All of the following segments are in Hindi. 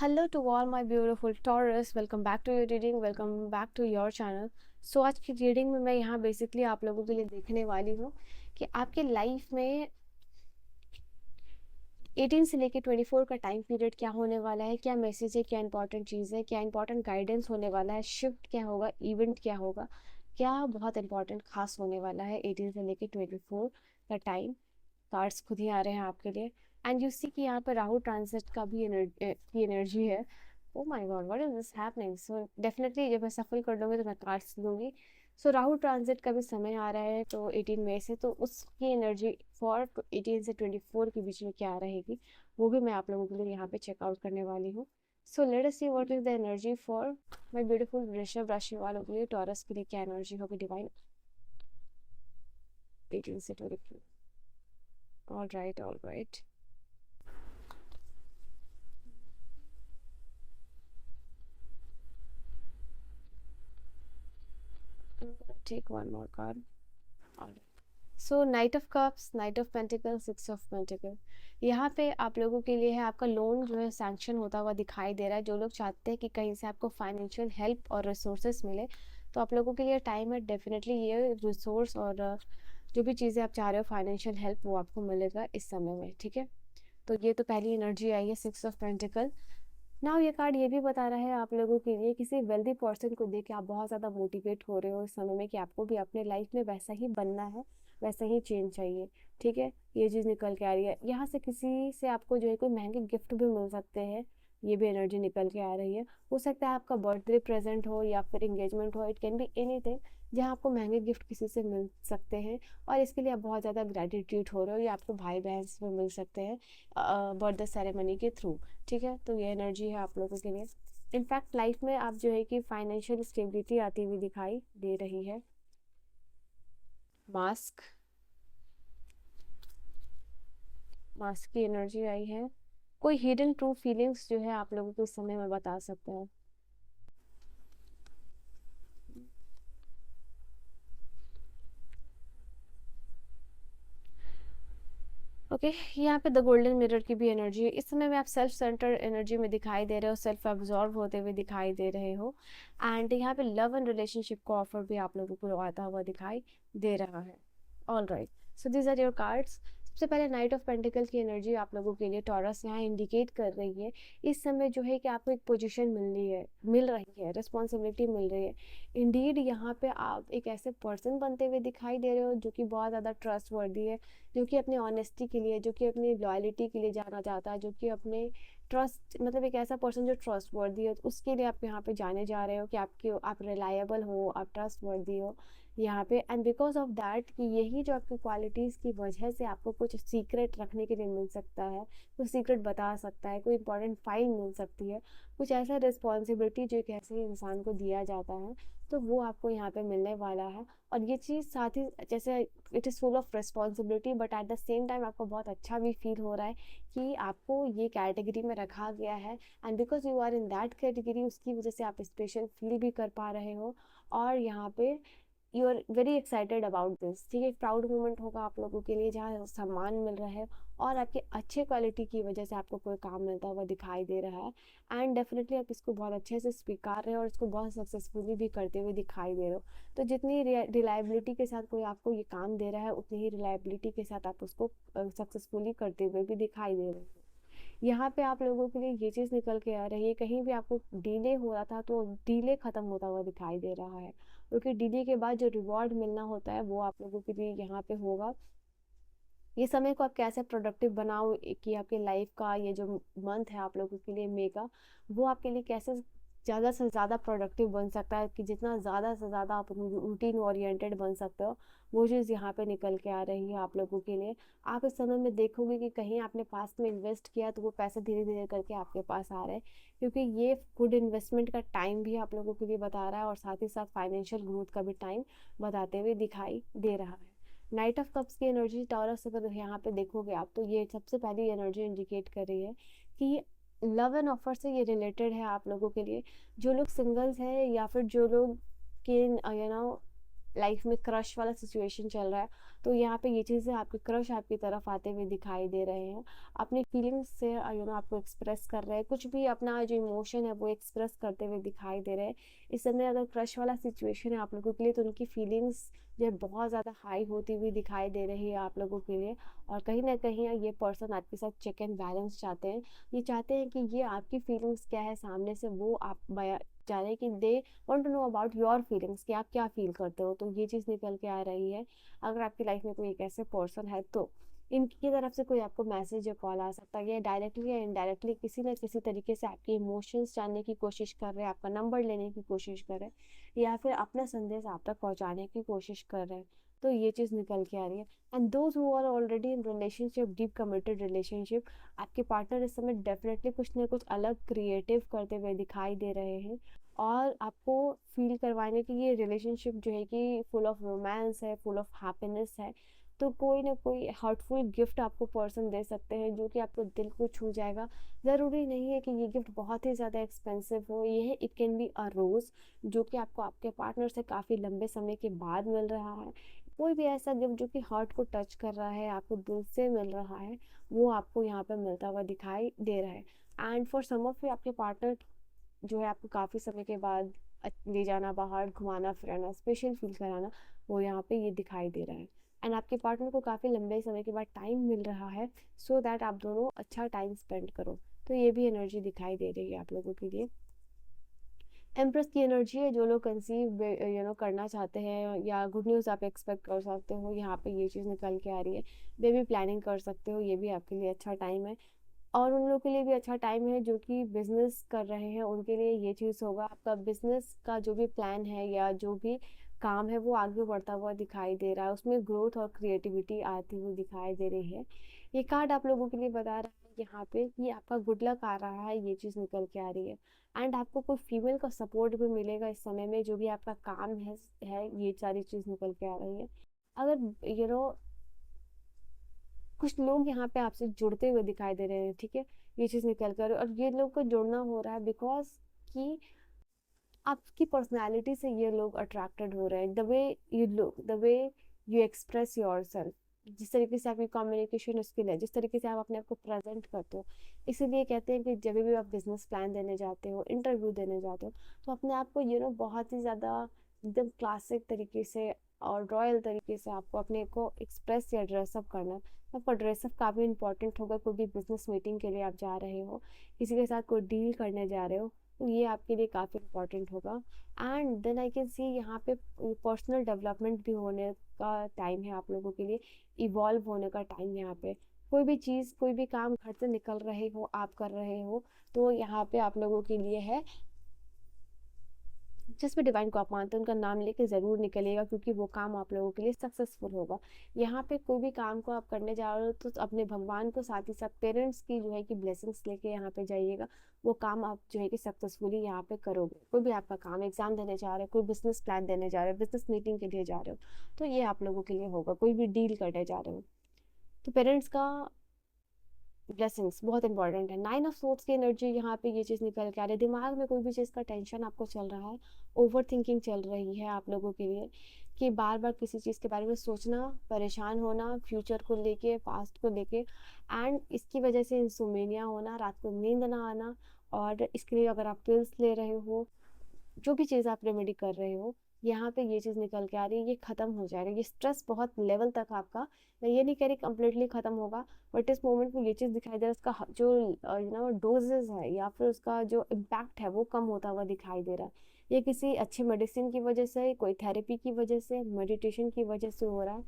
Hello to all my beautiful Taurus, welcome back to your reading, welcome back to your channel. So आज की रीडिंग में मैं यहाँ बेसिकली आप लोगों के लिए देखने वाली हूँ कि आपके लाइफ में 18 से लेके 24 का टाइम पीरियड क्या होने वाला है, क्या मैसेज है, क्या इंपॉर्टेंट चीज़ है, क्या इंपॉर्टेंट गाइडेंस होने वाला है, शिफ्ट क्या होगा, इवेंट क्या होगा, क्या बहुत इंपॉर्टेंट खास होने वाला है 18 से लेके 24 का टाइम। कार्ड्स खुद ही आ रहे हैं आपके लिए। एंड यू सी कि यहाँ पर राहु ट्रांजिट का भी की एनर्जी है। Oh my God, what is this happening. So definitely जब मैं सफल कर लूँगी तो मैं कार्ड्स लूँगी। सो राहु ट्रांजिट का भी समय आ रहा है, तो 18 मई से, तो उसकी एनर्जी फॉर 18 से 24 के बीच में क्या रहेगी वो भी मैं आप लोगों के लिए यहाँ पे चेकआउट करने वाली हूँ। So let us see what is the energy for my beautiful वृषभ राशि वालों के लिए। टॉरस के लिए क्या एनर्जी होगी डिवाइन 18 से 24। All right, all right. Take one more card. Alright. So night of cups, night of pentacle, six of pentacle. यहाँ पे आप लोगों के लिए है, आपका लोन जो है सैंक्शन होता हुआ दिखाई दे रहा है। जो लोग चाहते हैं कि कहीं से आपको फाइनेंशियल हेल्प और रिसोर्सेज मिले, तो आप लोगों के लिए टाइम है। डेफिनेटली ये रिसोर्स और जो भी चीज़ें आप चाह रहे हो, फाइनेंशियल हेल्प, वो आपको मिलेगा इस समय में। ठीक है, तो ये तो पहली एनर्जी आई है, सिक्स ऑफ पेंटिकल। नाउ ये कार्ड ये भी बता रहा है आप लोगों के लिए, किसी वेल्दी पर्सन को देख के आप बहुत ज़्यादा मोटिवेट हो रहे हो इस समय में कि आपको भी अपने लाइफ में वैसा ही बनना है, वैसा ही चेंज चाहिए। ठीक है, ये चीज़ निकल के आ रही है। यहाँ से किसी से आपको जो है कोई महंगे गिफ्ट भी मिल सकते हैं, ये भी एनर्जी निकल के आ रही है। हो सकता है आपका बर्थडे प्रेजेंट हो या फिर इंगेजमेंट हो, इट कैन बी एनीथिंग, जहाँ आपको महंगे गिफ्ट किसी से मिल सकते हैं और इसके लिए आप बहुत ज़्यादा ग्रेटिट्यूड हो रहे हो, या आपको भाई बहन से मिल सकते हैं बर्थडे सेरेमनी के थ्रू। ठीक है, तो ये एनर्जी है आप लोगों के लिए। इनफैक्ट लाइफ में आप जो है कि फाइनेंशियल स्टेबिलिटी आती हुई दिखाई दे रही है। मास्क, मास्क की एनर्जी आई है। कोई हिडन ट्रू फीलिंग्स जो है आप लोगों को इस समय में बता सकते हैं। ओके, यहाँ पे द गोल्डन मिरर की भी एनर्जी है। इस समय में आप सेल्फ सेंटर एनर्जी में दिखाई दे रहे हो, सेल्फ एब्जॉर्व होते हुए दिखाई दे रहे हो। एंड यहाँ पे लव एंड रिलेशनशिप का ऑफर भी आप लोगों को आता हुआ दिखाई दे रहा है। All right, so these are your cards. सबसे पहले नाइट ऑफ पेंटिकल की एनर्जी आप लोगों के लिए टॉरस यहाँ इंडिकेट कर रही है इस समय जो है कि आपको एक पोजीशन मिल रही है, रिस्पॉन्सिबिलिटी मिल रही है। इंडीड यहाँ पे आप एक ऐसे पर्सन बनते हुए दिखाई दे रहे हो जो कि बहुत ज़्यादा ट्रस्ट वर्दी है, जो कि अपनी ऑनेस्टी के लिए, जो कि अपनी लॉयल्टी के लिए जाना चाहता है, जो कि अपने ट्रस्ट, मतलब एक ऐसा पर्सन जो ट्रस्ट वर्दी है, उसके लिए आप यहाँ पे जाने जा रहे हो कि आप रिलायबल हो, आप ट्रस्ट वर्दी हो यहाँ पे। एंड बिकॉज ऑफ दैट कि यही जो आपकी क्वालिटीज़ की वजह से आपको कुछ सीक्रेट रखने के लिए मिल सकता है, कुछ सीक्रेट बता सकता है, कोई इंपॉर्टेंट फाइल मिल सकती है, कुछ ऐसा रिस्पॉन्सिबिलिटी जो एक ऐसे इंसान को दिया जाता है, तो वो आपको यहाँ पे मिलने वाला है। और ये चीज़ साथ ही, जैसे it is full of responsibility, but at the same time आपको बहुत अच्छा भी फील हो रहा है कि आपको ये कैटेगरी में रखा गया है। And because you are in that category, उसकी वजह से आप स्पेशल फील भी कर पा रहे हो। और यहाँ पे you are very excited about this. ठीक है, प्राउड मोमेंट होगा आप लोगों के लिए जहाँ सम्मान मिल रहा है और आपके अच्छे क्वालिटी की वजह से आपको कोई काम मिलता हुआ दिखाई दे रहा है। एंड डेफिनेटली आप इसको बहुत अच्छे से स्वीकार रहे हो और इसको बहुत सक्सेसफुली भी करते हुए दिखाई दे रहे हो। तो जितनी रिलायबिलिटी के साथ कोई आपको ये काम दे रहा है, उतनी ही रिलायबिलिटी के साथ आप उसको सक्सेसफुली करते हुए भी दिखाई दे रहे हो। यहाँ पे आप लोगों के लिए ये चीज़ निकल के आ रही है, कहीं भी आपको डिले हो रहा था तो डिले ख़त्म होता हुआ दिखाई दे रहा है, क्योंकि डिले के बाद जो रिवॉर्ड मिलना होता है वो आप लोगों के लिए यहाँ पे होगा। ये समय को आप कैसे प्रोडक्टिव बनाओ कि आपके लाइफ का ये जो मंथ है आप लोगों के लिए मई का, वो आपके लिए कैसे ज़्यादा से ज़्यादा प्रोडक्टिव बन सकता है, कि जितना ज़्यादा से ज़्यादा आप रूटीन ओरिएंटेड बन सकते हो, वो चीज़ यहाँ पे निकल के आ रही है आप लोगों के लिए। आप इस समय में देखोगे कि कहीं आपने पास्ट में इन्वेस्ट किया तो वो पैसे धीरे धीरे करके आपके पास आ रहे हैं, क्योंकि ये गुड इन्वेस्टमेंट का टाइम भी आप लोगों के लिए बता रहा है और साथ ही साथ फाइनेंशियल ग्रोथ का भी टाइम बताते हुए दिखाई दे रहा है। नाइट ऑफ कप्स की एनर्जी टॉरस अगर यहाँ पे देखोगे आप, तो ये सबसे पहली एनर्जी इंडिकेट कर रही है कि लव एंड ऑफर से ये रिलेटेड है आप लोगों के लिए। जो लोग सिंगल्स हैं या फिर जो लोग के यू नो लाइफ में क्रश वाला सिचुएशन चल रहा है, तो यहाँ पे ये चीज़ें आपके क्रश आपकी तरफ आते हुए दिखाई दे रहे हैं, अपनी फीलिंग्स से आपको एक्सप्रेस कर रहे हैं, कुछ भी अपना जो इमोशन है वो एक्सप्रेस करते हुए दिखाई दे रहे हैं। इस समय अगर क्रश वाला सिचुएशन है आप लोगों के लिए, तो उनकी फीलिंग्स जो है बहुत ज़्यादा हाई होती हुई दिखाई दे रही है आप लोगों के लिए। और कहीं ना कहीं ये पर्सन आपके साथ चेक एंड बैलेंस चाहते हैं, ये चाहते हैं कि ये आपकी फीलिंग्स क्या है सामने से वो आप बया चाह रहे हैं कि they want to know about your feelings, कि आप क्या फील करते हो। तो ये चीज़ निकल के आ रही है। अगर आपकी लाइफ में कोई एक ऐसे पर्सन है तो इनकी तरफ से कोई आपको मैसेज या कॉल आ सकता है, या डायरेक्टली या इनडायरेक्टली किसी न किसी तरीके से आपके इमोशंस जानने की कोशिश कर रहे हैं, आपका नंबर लेने की कोशिश कर रहे हैं, या फिर अपना संदेश आप तक पहुंचाने की कोशिश कर रहे हैं। तो ये चीज़ निकल के आ रही है। And those who are already in relationship, deep committed relationship, आपके पार्टनर इस समय डेफिनेटली कुछ ना कुछ अलग क्रिएटिव करते हुए दिखाई दे रहे हैं, और आपको फील करवाने की ये रिलेशनशिप जो है कि फुल ऑफ रोमांस है, फुल ऑफ हैप्पीनेस है। तो कोई ना कोई हार्टफुल गिफ्ट आपको पर्सन दे सकते हैं जो कि आपको दिल को छू जाएगा। ज़रूरी नहीं है कि ये गिफ्ट बहुत ही ज़्यादा एक्सपेंसिव हो, ये है इट कैन बी अ रोज़, जो कि आपको आपके पार्टनर से काफ़ी लंबे समय के बाद मिल रहा है। कोई भी ऐसा गिफ्ट जो कि हार्ट को टच कर रहा है, आपको दिल से मिल रहा है, वो आपको यहाँ पे मिलता हुआ दिखाई दे रहा है। And for some of you, आपके पार्टनर जो है आपको काफ़ी समय के बाद ले जाना बाहर, घुमाना फिराना, स्पेशल फील कराना, वो यहाँ पे ये दिखाई दे रहा है। एंड आपके पार्टनर को काफ़ी लंबे समय के बाद टाइम मिल रहा है, सो दैट आप दोनों अच्छा टाइम स्पेंड करो। तो ये भी एनर्जी दिखाई दे रही है आप लोगों के लिए। एम्प्रेस की एनर्जी है, जो लोग कंसीव करना चाहते हैं, या गुड न्यूज़ आप एक्सपेक्ट कर सकते हो, यहाँ पे ये चीज़ निकल के आ रही है। बेबी प्लानिंग कर सकते हो, ये भी आपके लिए अच्छा टाइम है। और उन लोगों के लिए भी अच्छा टाइम है जो कि बिजनेस कर रहे हैं, उनके लिए ये चीज़ होगा, आपका बिजनेस का जो भी प्लान है या जो भी काम है वो आगे बढ़ता हुआ दिखाई दे रहा है, उसमें ग्रोथ और क्रिएटिविटी आती हुई दिखाई दे रही है। ये कार्ड आप लोगों के लिए बता रहा है यहाँ पे कि आपका गुड लक आ रहा है, ये चीज़ निकल के आ रही है। एंड आपको कोई फीमेल का सपोर्ट भी मिलेगा इस समय में, जो भी आपका काम है ये सारी चीज़ निकल के आ रही है। अगर कुछ लोग यहाँ पे आपसे जुड़ते हुए दिखाई दे रहे हैं, ठीक है, ये चीज़ निकल कर, और ये लोग को जुड़ना हो रहा है बिकॉज कि आपकी पर्सनालिटी से ये लोग अट्रैक्टेड हो रहे हैं, the way you look, the way you express your self, जिस तरीके से आपकी कम्युनिकेशन स्किल है, जिस तरीके से आप अपने आप को प्रेजेंट करते हो। इसीलिए कहते हैं कि जब भी आप बिजनेस प्लान देने जाते हो, इंटरव्यू देने जाते हो, तो अपने आप को बहुत ही ज़्यादा एकदम क्लासिक तरीके से और रॉयल तरीके से आपको अपने को एक्सप्रेस या ड्रेसअप करना है। आपका ड्रेसअप काफ़ी इंपॉर्टेंट होगा, कोई भी बिजनेस मीटिंग के लिए आप जा रहे हो, किसी के साथ कोई डील करने जा रहे हो, तो ये आपके लिए काफ़ी इंपॉर्टेंट होगा। And then I can see यहाँ पे पर्सनल डेवलपमेंट भी होने का टाइम है आप लोगों के लिए, इवॉल्व होने का टाइम यहाँ पे। कोई भी चीज़, कोई भी काम घर से निकल रहे हो, आप कर रहे हो, तो यहाँ पे आप लोगों के लिए है, जिस भी डिवाइन को आप मानते हैं उनका नाम लेके ज़रूर निकलिएगा, क्योंकि वो काम आप लोगों के लिए सक्सेसफुल होगा। यहाँ पे कोई भी काम को आप करने जा रहे हो तो अपने भगवान को साथ ही साथ पेरेंट्स की जो है कि ब्लेसिंग्स लेके यहाँ पे जाइएगा, वो काम आप जो है कि सक्सेसफुली यहाँ पे करोगे। कोई भी आपका काम, एग्जाम देने जा रहे हो, कोई बिजनेस प्लान देने जा रहे हो, बिजनेस मीटिंग के लिए जा रहे हो, तो ये आप लोगों के लिए होगा। कोई भी डील करने जा रहे हो तो पेरेंट्स का ब्लेसिंग्स बहुत इंपॉर्टेंट है। 9 ऑफ सोर्ड्स की एनर्जी यहाँ पे ये चीज़ निकल के आ रही है। दिमाग में कोई भी चीज़ का टेंशन आपको चल रहा है, ओवर थिंकिंग चल रही है आप लोगों के लिए, कि बार बार किसी चीज़ के बारे में सोचना, परेशान होना, फ्यूचर को लेके, पास्ट को लेके, एंड इसकी वजह से इंसोमेनिया होना, रात को नींद ना आना। और इसके लिए अगर आप पिल्स ले रहे हो, जो भी चीज़ आप रेमेडी कर रहे हो, यहाँ पे ये चीज़ निकल के आ रही है, ये ख़त्म हो जाएगा। ये स्ट्रेस बहुत लेवल तक आपका, मैं ये नहीं कह रही कम्प्लीटली ख़त्म होगा, बट इस मोमेंट में ये चीज़ दिखाई दे रहा है, उसका जो डोजेज है या फिर उसका जो इम्पैक्ट है वो कम होता हुआ दिखाई दे रहा है। ये किसी अच्छे मेडिसिन की वजह से, कोई थेरेपी की वजह से, मेडिटेशन की वजह से हो रहा है।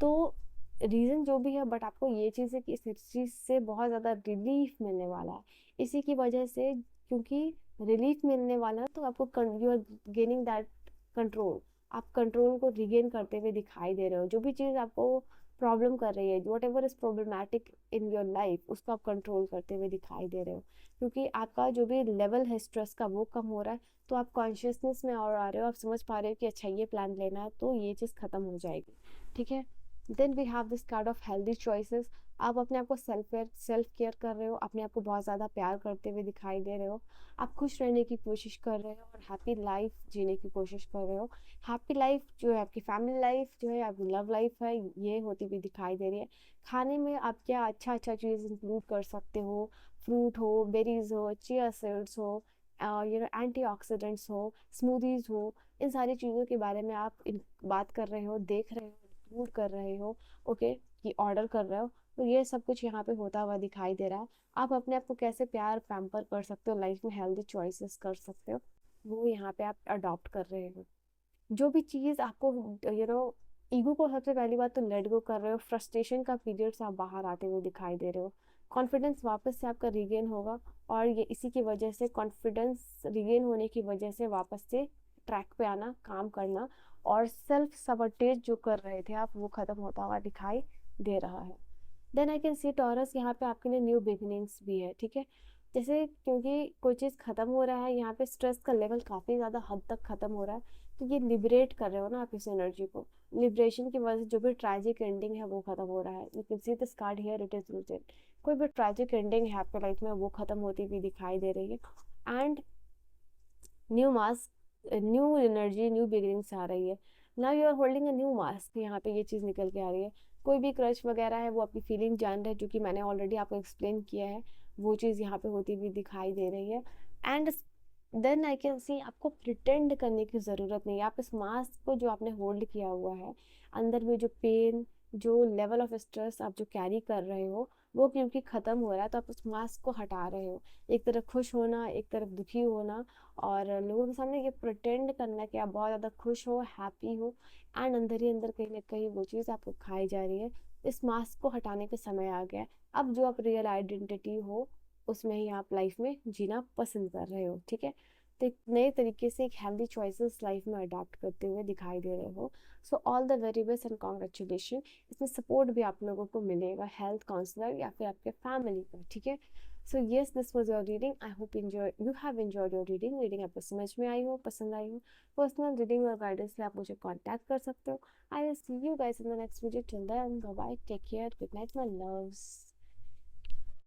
तो रीज़न जो भी है, बट आपको ये चीज़ है कि इस चीज़ से बहुत ज़्यादा रिलीफ मिलने वाला है, इसी की वजह से, क्योंकि रिलीफ मिलने वाला है तो आपको you are gaining that control, आप कंट्रोल को रिगेन करते हुए दिखाई दे रहे हो। जो भी चीज़ आपको प्रॉब्लम कर रही है, what ever is problematic in your life, उसको आप कंट्रोल करते हुए दिखाई दे रहे हो, क्योंकि आपका जो भी लेवल है स्ट्रेस का वो कम हो रहा है। तो आप कॉन्शियसनेस में और आ रहे हो, आप समझ पा रहे हो कि अच्छा ये प्लान लेना है तो ये चीज़ खत्म हो जाएगी, ठीक है। Then we have this card of healthy choices. आप अपने आप को सेल्फ केयर कर रहे हो, अपने आप को बहुत ज़्यादा प्यार करते हुए दिखाई दे रहे हो, आप खुश रहने की कोशिश कर रहे हो और हैप्पी लाइफ जीने की कोशिश कर रहे हो। हैप्पी लाइफ जो है आपकी फैमिली लाइफ जो है, आपकी लव लाइफ है, ये होती हुई दिखाई दे रही है। खाने में आप क्या अच्छा अच्छा चीज़ इंक्लूड कर सकते हो, फ्रूट हो, बेरीज हो, चिया सीड्स हो, एंटीऑक्सीडेंट्स हो, स्मूदीज हो, इन सारी चीज़ों के बारे में आप बात कर रहे हो, देख रहे हो, इंक्लूड कर रहे हो, ओके, कि ऑर्डर कर रहे हो। तो ये सब कुछ यहाँ पे होता हुआ दिखाई दे रहा है। आप अपने आप को कैसे प्यार पैम्पर कर सकते हो, लाइफ में हेल्दी चॉइसेस कर सकते हो, वो यहाँ पे आप अडॉप्ट कर रहे हो। जो भी चीज़ आपको ईगो को सबसे पहली बात तो लेट गो कर रहे हो, फ्रस्ट्रेशन का पीरियड से आप बाहर आते हुए दिखाई दे रहे हो, कॉन्फिडेंस वापस से आपका रिगेन होगा। और ये इसी की वजह से, कॉन्फिडेंस रिगेन होने की वजह से वापस से ट्रैक पे आना, काम करना, और सेल्फ सबर्टेज जो कर रहे थे आप, वो खत्म होता हुआ दिखाई दे रहा है। Then I can see Taurus, यहाँ पे आपके लिए न्यू बिगिनिंग्स भी है, ठीक है। जैसे क्योंकि कोई चीज़ ख़त्म हो रहा है, यहाँ पे स्ट्रेस का लेवल काफ़ी ज़्यादा हद तक ख़त्म हो रहा है, तो ये लिबरेट कर रहे हो ना आप इस एनर्जी को। लिबरेशन की वजह से जो भी ट्रैजिक एंडिंग है वो ख़त्म हो रहा है। You can see this card here, it is written. कोई भी ट्रैजिक एंडिंग है आपके लाइफ में, वो ख़त्म होती हुई दिखाई दे रही है। And new mask, new energy, new beginnings आ रही है। Now you are holding a new mask, यहाँ पे ये चीज़ निकल के आ रही है। कोई भी क्रश वगैरह है वो आपकी फीलिंग जान रहे हैं, जो कि मैंने ऑलरेडी आपको एक्सप्लेन किया है, वो चीज़ यहाँ पे होती हुई दिखाई दे रही है। And then I can see आपको प्रिटेंड करने की ज़रूरत नहीं है। आप इस मास्क को जो आपने होल्ड किया हुआ है, अंदर में जो पेन, जो लेवल ऑफ स्ट्रेस आप जो कैरी कर रहे हो, वो क्योंकि ख़त्म हो रहा है, तो आप उस मास्क को हटा रहे हो। एक तरफ खुश होना, एक तरफ दुखी होना, और लोगों के सामने ये प्रिटेंड करना कि आप बहुत ज़्यादा खुश हो, हैप्पी हो, एंड अंदर ही अंदर कहीं ना कहीं वो चीज़ आपको खाई जा रही है। इस मास्क को हटाने का समय आ गया है। अब जो आप रियल आइडेंटिटी हो, उसमें ही आप लाइफ में जीना पसंद कर रहे हो, ठीक है। तो एक नए तरीके से एक हेल्दी चॉइसेस लाइफ में अडॉप्ट करते हुए दिखाई दे रहे हो। So all the very best and congratulation. इसमें सपोर्ट भी आप लोगों को मिलेगा हेल्थ काउंसलर या फिर आपके फैमिली का, ठीक है। So yes, this was your reading. I hope you have enjoyed your reading. Reading आपको समझ में आई हो, पसंद आई हो। पर्सनल रीडिंग और गाइडेंस के लिए आप मुझे कांटेक्ट कर सकते हो। I will see you guys in the next video. Till then, bye bye, take care, good night my loves.